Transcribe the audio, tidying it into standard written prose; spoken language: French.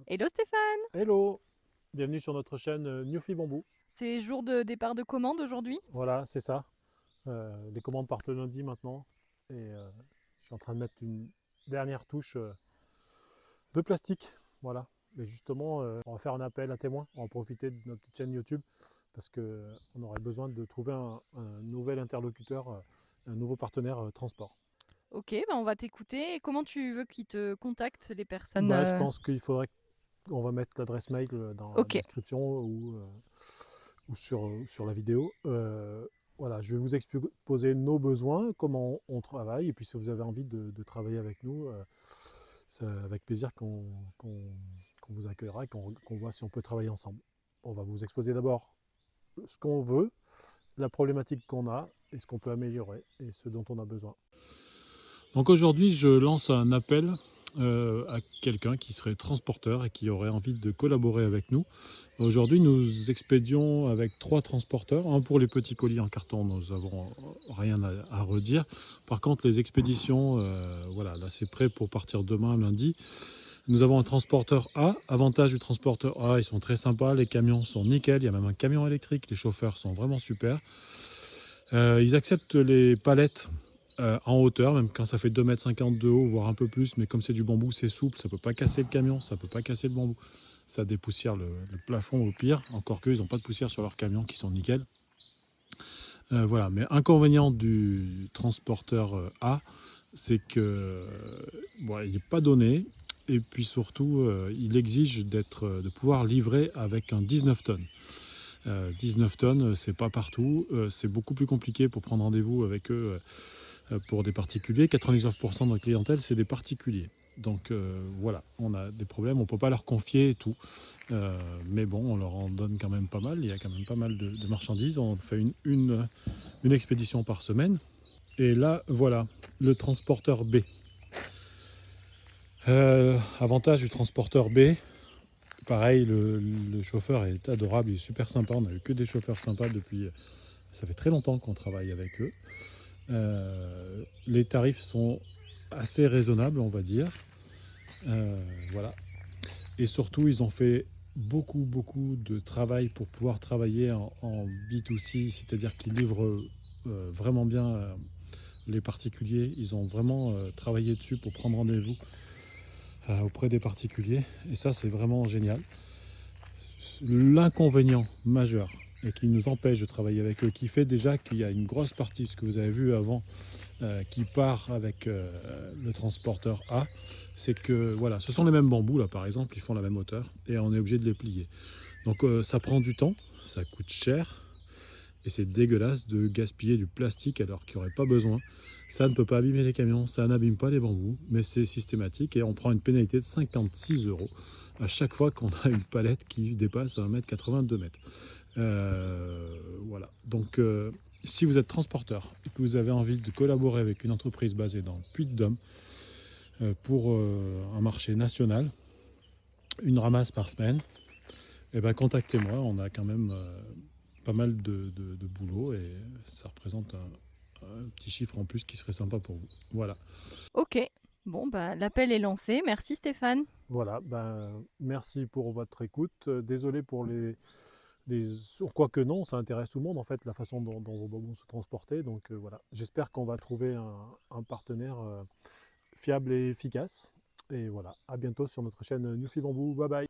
Hello Stéphane, Hello, bienvenue sur notre chaîne Newfie Bamboo. c'est jour de départ de commande aujourd'hui. Voilà, c'est ça. Les commandes partent le lundi maintenant. Et je suis en train de mettre une dernière touche de plastique. Voilà. Et justement, on va faire un appel à témoins. On va profiter de notre petite chaîne YouTube parce qu'on aurait besoin de trouver un nouvel interlocuteur, un nouveau partenaire transport. Ok, bah on va t'écouter. Et comment tu veux qu'ils te contactent les personnes Bah, je pense qu'il faudrait qu'on va mettre l'adresse mail dans la Ok, description ou sur la vidéo. Voilà, je vais vous exposer nos besoins, comment on travaille, et puis si vous avez envie de travailler avec nous, c'est avec plaisir qu'on vous accueillera et qu'on voit si on peut travailler ensemble. On va vous exposer d'abord ce qu'on veut, la problématique qu'on a, et ce qu'on peut améliorer, et ce dont on a besoin. Donc aujourd'hui, je lance un appel à quelqu'un qui serait transporteur et qui aurait envie de collaborer avec nous. Aujourd'hui, nous expédions avec 3 transporteurs. Un pour les petits colis en carton, nous n'avons rien à redire. Par contre, les expéditions, voilà, là c'est prêt pour partir demain, lundi. Nous avons un transporteur A. Avantage du transporteur A, ils sont très sympas, les camions sont nickel, il y a même un camion électrique, les chauffeurs sont vraiment super. Ils acceptent les palettes en hauteur, même quand ça fait 2,50 m de haut, voire un peu plus, mais comme c'est du bambou, c'est souple, ça ne peut pas casser le camion, ça ne peut pas casser le bambou. Ça dépoussière le plafond au pire, encore qu'eux, ils n'ont pas de poussière sur leurs camions qui sont nickel. Voilà, mais inconvénient du transporteur A, c'est que bon, il n'est pas donné, et puis surtout, il exige de pouvoir livrer avec un 19 tonnes. 19 tonnes, c'est pas partout, c'est beaucoup plus compliqué pour prendre rendez-vous avec eux pour des particuliers. 99% de notre clientèle, c'est des particuliers. Donc voilà, on a des problèmes, on ne peut pas leur confier tout. Mais bon, on leur en donne quand même pas mal. Il y a quand même pas mal de marchandises. On fait une expédition par semaine. Et là, voilà, le transporteur B. Avantage du transporteur B, pareil, le chauffeur est adorable, il est super sympa. On n'a eu que des chauffeurs sympas depuis. Ça fait très longtemps qu'on travaille avec eux. Les tarifs sont assez raisonnables, on va dire. Voilà. Et surtout, ils ont fait beaucoup de travail pour pouvoir travailler en B2C, c'est-à-dire qu'ils livrent vraiment bien les particuliers. Ils ont vraiment travaillé dessus pour prendre rendez-vous auprès des particuliers. Et ça, c'est vraiment génial. L'inconvénient majeur et qui nous empêche de travailler avec eux, qui fait déjà qu'il y a une grosse partie, ce que vous avez vu avant, qui part avec le transporteur A, c'est que voilà, ce sont les mêmes bambous là par exemple, ils font la même hauteur et on est obligé de les plier. Donc ça prend du temps, ça coûte cher et c'est dégueulasse de gaspiller du plastique alors qu'il n'y aurait pas besoin. Ça ne peut pas abîmer les camions, ça n'abîme pas les bambous, mais c'est systématique et on prend une pénalité de 56 € à chaque fois qu'on a une palette qui dépasse 1,82 m. Voilà. Donc, si vous êtes transporteur et que vous avez envie de collaborer avec une entreprise basée dans le Puy-de-Dôme pour un marché national, une ramasse par semaine, eh ben, contactez-moi. On a quand même pas mal de boulot et ça représente un petit chiffre en plus qui serait sympa pour vous. Voilà. ok. Bon, bah l'appel est lancé. Merci Stéphane. Voilà, ben, merci pour votre écoute. Désolé pour quoique non, ça intéresse tout le monde en fait, la façon dont vos bonbons se transporter. Donc voilà, j'espère qu'on va trouver un partenaire fiable et efficace. Et voilà, à bientôt sur notre chaîne Newfie Bamboo. Bye bye.